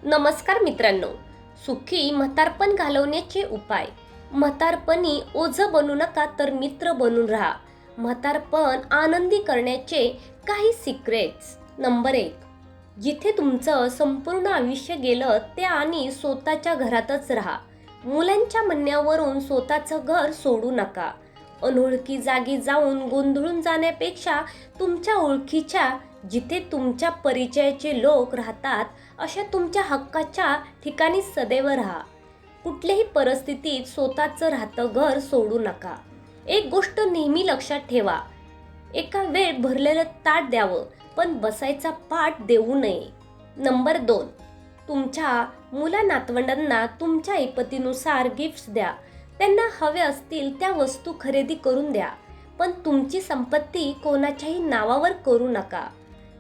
नमस्कार मित्रांनो. सुखी म्हातारपण घालवण्याचे उपाय. म्हातारपणी ओझं बनू नका तर मित्र बनून राहा. म्हातारपण आनंदी करण्याचे काही सिक्रेट्स. नंबर 1. जिथे तुमचं संपूर्ण आयुष्य गेलं त्या आणि स्वतःच्या घरातच राहा. मुलांच्या म्हणण्यावरून स्वतःचं घर सोडू नका. अनोळखी जागी जाऊन गोंधळून जाण्यापेक्षा तुमच्या ओळखीच्या, जिथे तुमच्या परिचयाचे लोक राहतात अशा तुमच्या हक्काच्या ठिकाणी सदैव राहा. कुठल्याही परिस्थितीत स्वतःचं राहतं घर सोडू नका. एक गोष्ट नेहमी लक्षात ठेवा, एका वेळ भरलेलं ताट द्यावं पण बसायचा पाठ देऊ नये. नंबर 2. तुमच्या मुला नातवंडांना तुमच्या ऐपतीनुसार गिफ्ट्स द्या. त्यांना हवे असतील त्या वस्तू खरेदी करून द्या, पण तुमची संपत्ती कोणाच्याही नावावर करू नका.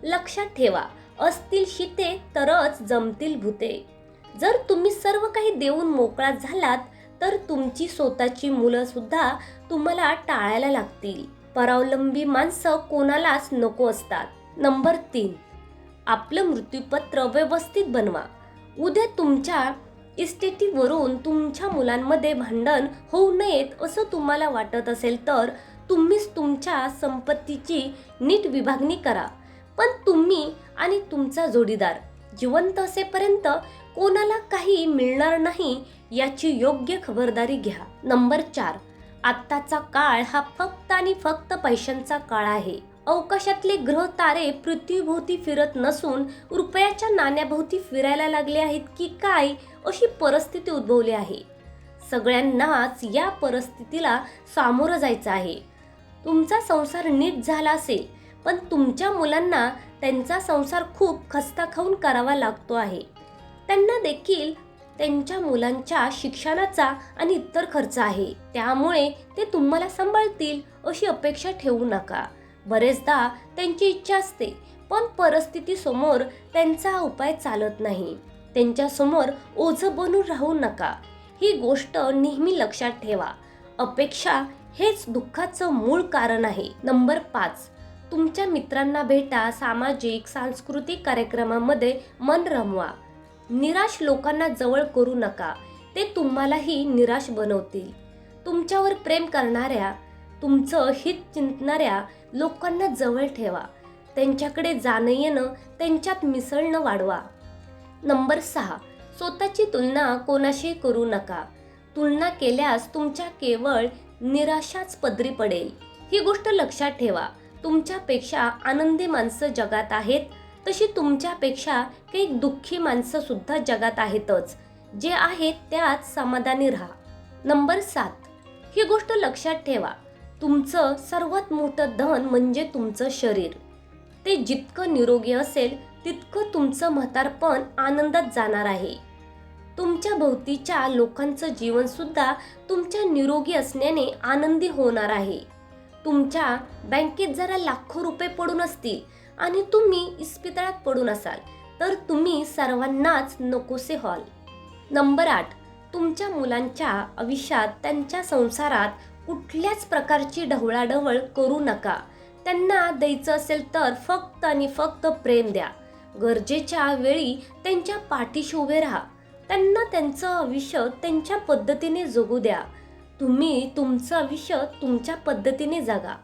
लक्षात ठेवा, असतील शीते तरच जमतील भूते. जर तुम्ही सर्व काही देऊन मोकळा झालात तर तुमची स्वतःची मुलं सुद्धा तुम्हाला टाळायला लागतील. परावलंबी माणसं कोणालाच नको असतात. नंबर 3. आपलं मृत्यूपत्र व्यवस्थित बनवा. उद्या तुमच्या इस्टेटीवरून तुमच्या मुलांमध्ये भांडण होऊ नयेत असं तुम्हाला वाटत असेल तर तुम्हीच तुमच्या संपत्तीची नीट विभागणी करा. पण तुम्ही आणि तुमचा जोडीदार जिवंत असेपर्यंत कोणाला काही मिळणार नाही याची योग्य खबरदारी घ्या. नंबर 4. आत्ताचा काळ हा फक्त आणि फक्त पैशांचा काळ आहे. अवकाशातले ग्रह तारे पृथ्वीभोवती फिरत नसून रुपयाच्या नाण्याभोवती फिरायला लागले आहेत की काय अशी परिस्थिती उद्भवली आहे. सगळ्यांनाच या परिस्थितीला सामोरं जायचं आहे. तुमचा संसार नीट झाला असेल पण तुमच्या मुलांना त्यांचा संसार खूप खस्ता खाऊन करावा लागतो आहे. त्यांना देखील त्यांच्या मुलांच्या शिक्षणाचा आणि इतर खर्च आहे, त्यामुळे ते तुम्हाला सांभाळतील अशी अपेक्षा ठेवू नका. बरेचदा त्यांची इच्छा असते पण परिस्थितीसमोर त्यांचा उपाय चालत नाही. त्यांच्यासमोर ओझं बनून राहू नका. ही गोष्ट नेहमी लक्षात ठेवा. अपेक्षा हेच दुःखाचं मूळ कारण आहे. नंबर 5. तुमच्या मित्रांना भेटा. सामाजिक सांस्कृतिक कार्यक्रमामध्ये मन रमवा. निराश लोकांना जवळ करू नका, ते तुम्हालाही निराश बनवतील. तुमच्यावर प्रेम करणाऱ्या, तुमचं हित चिंतणाऱ्या लोकांना जवळ ठेवा. त्यांच्याकडे जाणं येणं, त्यांच्यात मिसळणं वाढवा. नंबर 6. स्वतःची तुलना कोणाशी करू नका. तुलना केल्यास तुमच्या केवळ निराशाच पदरी पडेल. ही गोष्ट लक्षात ठेवा. तुमच्यापेक्षा आनंदी माणसं जगात आहेत, तशी तुमच्यापेक्षा काही दुःखी माणसं सुद्धा जगात आहेतच. जे आहेत त्यात समाधानी राहा. नंबर 7. ही गोष्ट लक्षात ठेवा, तुमचं सर्वात मोठं धन म्हणजे तुमचं शरीर. ते जितकं निरोगी असेल तितकं तुमचं म्हातारपण आनंदात जाणार आहे. तुमच्या भोवतीच्या लोकांचं जीवन सुद्धा तुमच्या निरोगी असण्याने आनंदी होणार आहे. तुमच्या बँकेत जरा लाखो रुपये पडून असतील आणि तुम्ही इस्पितळात पडून असाल तर तुम्ही सर्वांनाच नकोसे व्हाल. नंबर 8. तुमच्या मुलांच्या आयुष्यात, त्यांच्या संसारात कुठल्याच प्रकारची ढवळाढवळ करू नका. त्यांना द्यायचं असेल तर फक्त आणि फक्त प्रेम द्या. गरजेच्या वेळी त्यांच्या पाठीशी उभे राहा. त्यांना त्यांचं आयुष्य त्यांच्या पद्धतीने जगू द्या. तुम्ही तुमचं आयुष्य तुमच्या पद्धतीने जगा.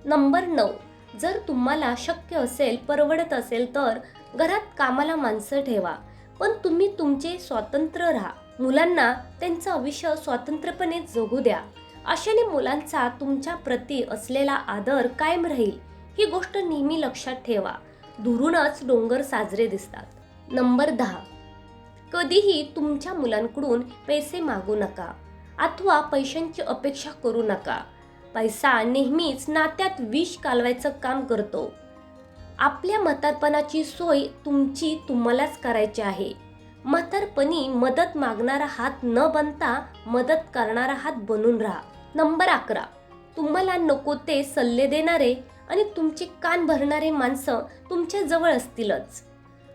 नंबर 9. जर तुम्हाला शक्य असेल, परवडत असेल तर घरात कामाला माणसं ठेवा, पण तुम्ही तुमचे स्वतंत्र राहा. मुलांना त्यांचं आयुष्य स्वतंत्रपणे जगू द्या. अशाने मुलांचा तुमच्या प्रती असलेला आदर कायम राहील. ही गोष्ट नेहमी लक्षात ठेवा. दुरूनच डोंगर साजरे दिसतात. नंबर 10. कधीही तुमच्या मुलांकडून पैसे मागू नका अथवा पैशांची अपेक्षा करू नका. पैसा नेहमीच नात्यात विष कालवायचं काम करतो. आपल्या म्हातारपणाची सोय तुमची तुम्हालाच करायची आहे. म्हातारपणी मदत मागणारा हात न बनता मदत करणारा हात बनून राहा. नंबर 11. तुम्हाला नको ते सल्ले देणारे आणि तुमचे कान भरणारे माणसं तुमच्या जवळ असतीलच.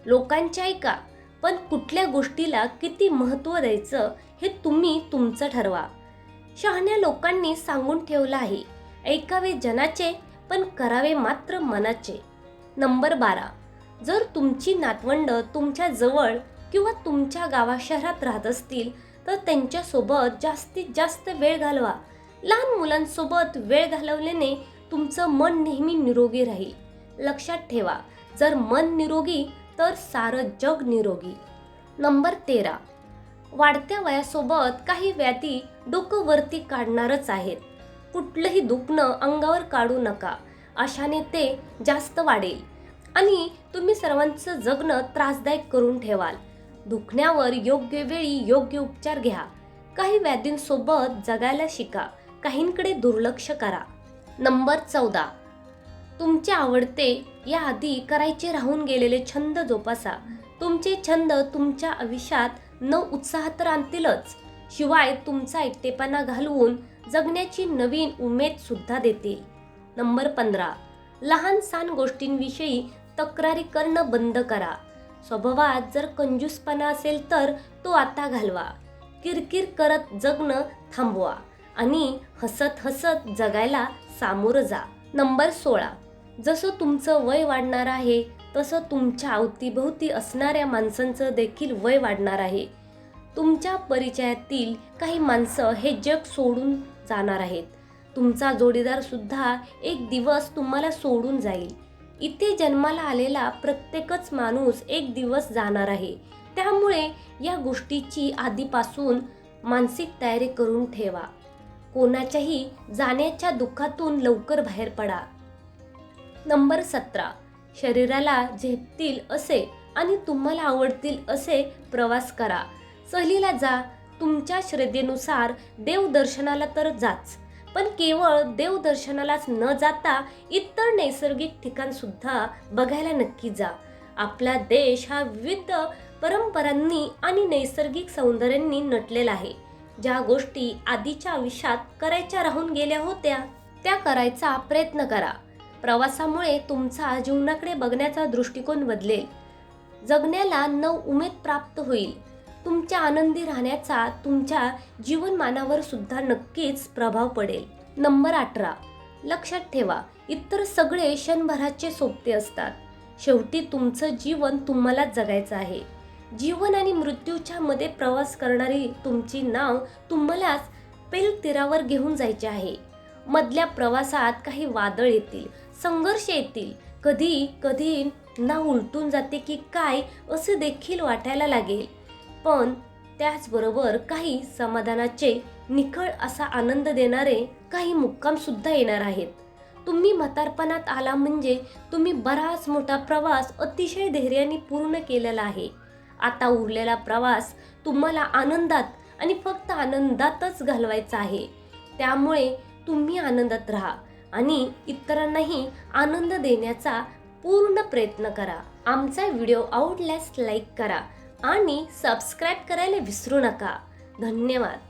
लोकांचे ऐका, पण कुठल्या गोष्टीला किती महत्त्व द्यायचं हे तुम्ही तुमचं ठरवा. शहाण्या लोकांनी सांगून ठेवलं आहे, ऐकावे जनाचे पण करावे मात्र मनाचे. नंबर 12. जर तुमची नातवंड तुमच्या जवळ किंवा तुमच्या गावाशहरात राहत असतील तर त्यांच्यासोबत जास्तीत जास्त वेळ घालवा. लहान मुलांसोबत वेळ घालवल्याने तुमचं मन नेहमी निरोगी राहील. लक्षात ठेवा, जर मन निरोगी तर सारं जग निरोगी. नंबर 13, वाढत्या वयासोबत काही व्याधी डोकं वरती काढणारच आहेत. कुठलंही दुखणं अंगावर काढू नका, अशाने ते जास्त वाढेल आणि तुम्ही सर्वांचं जगणं त्रासदायक करून ठेवाल. दुखण्यावर योग्य वेळी योग्य उपचार घ्या. काही व्याधींसोबत जगायला शिका, काहींकडे दुर्लक्ष करा. नंबर 14, तुमचे आवडते याआधी करायचे राहून गेलेले छंद जोपासा. तुमचे छंद तुमच्या आयुष्यात उत्साह तर आणतीलच, शिवाय तुमचा एकटेपणा घालवून जगण्याची नवीन उमेद सुद्धा देतील. नंबर 15, लहान सहान गोष्टींविषयी तक्रारी करणं बंद करा. स्वभावात जर कंजूसपणा असेल तर तो आता घालवा. किरकिर करत जगणं थांबवा आणि हसत हसत जगायला सामोरं जा. नंबर 16, जसं तुमचं वय वाढणार आहे तसं तुमच्या अवतीभोवती असणाऱ्या माणसांचं देखील वय वाढणार आहे. तुमच्या परिचयातील काही माणसं हे जग सोडून जाणार आहेत. तुमचा जोडीदार सुद्धा एक दिवस तुम्हाला सोडून जाईल. इथे जन्माला आलेला प्रत्येकच माणूस एक दिवस जाणार आहे. त्यामुळे या गोष्टीची आधीपासून मानसिक तयारी करून ठेवा. कोणाच्याही जाण्याच्या दुःखातून लवकर बाहेर पडा. नंबर 17, शरीराला झेपतील असे आणि तुम्हाला आवडतील असे प्रवास करा. सहलीला जा. तुमच्या श्रद्धेनुसार देवदर्शनाला तर जाच, पण केवळ देवदर्शनालाच न जाता इतर नैसर्गिक ठिकाण सुद्धा बघायला नक्की जा. आपला देश हा विविध परंपरांनी आणि नैसर्गिक सौंदर्यांनी नटलेला आहे. ज्या गोष्टी आधीच्या आयुष्यात करायच्या राहून गेल्या होत्या त्या करायचा प्रयत्न करा. प्रवासामुळे तुमचा जीवनाकडे बघण्याचा दृष्टिकोन बदलेल. जगण्याला उमेद प्राप्त होईल. तुमच्या आनंदी राहण्याचा तुमच्या जीवनमानावर सुद्धा नक्कीच प्रभाव पडेल. नंबर 18, लक्षात ठेवा, इतर सगळे क्षणभराचे सोबते असतात. शेवटी तुमचं जीवन तुम्हालाच जगायचं आहे. जीवन आणि मृत्यूच्या मध्ये प्रवास करणारी तुमची नाव तुम्हालाच पेल तीरावर घेऊन जायचे आहे. मधल्या प्रवासात काही वादळ येतील, संघर्ष येतील, कधी कधी उलटून जाते की काय असे देखील वाटायला लागेल. पण त्याचबरोबर काही समाधानाचे निखळ असा आनंद देणारे काही मुक्काम सुद्धा येणार आहेत. तुम्ही म्हातारपणात आला म्हणजे तुम्ही बराच मोठा प्रवास अतिशय धैर्याने पूर्ण केलेला आहे. आता उरलेला प्रवास तुम्हाला आनंदात आणि फक्त आनंदातच घालवायचा आहे. त्यामुळे तुम्ही आनंदात राहा आणि इतरांनाही आनंद देण्याचा पूर्ण प्रयत्न करा. आमचा व्हिडिओ आवडल्यास लाईक करा आणि सबस्क्राईब करायला विसरू नका. धन्यवाद.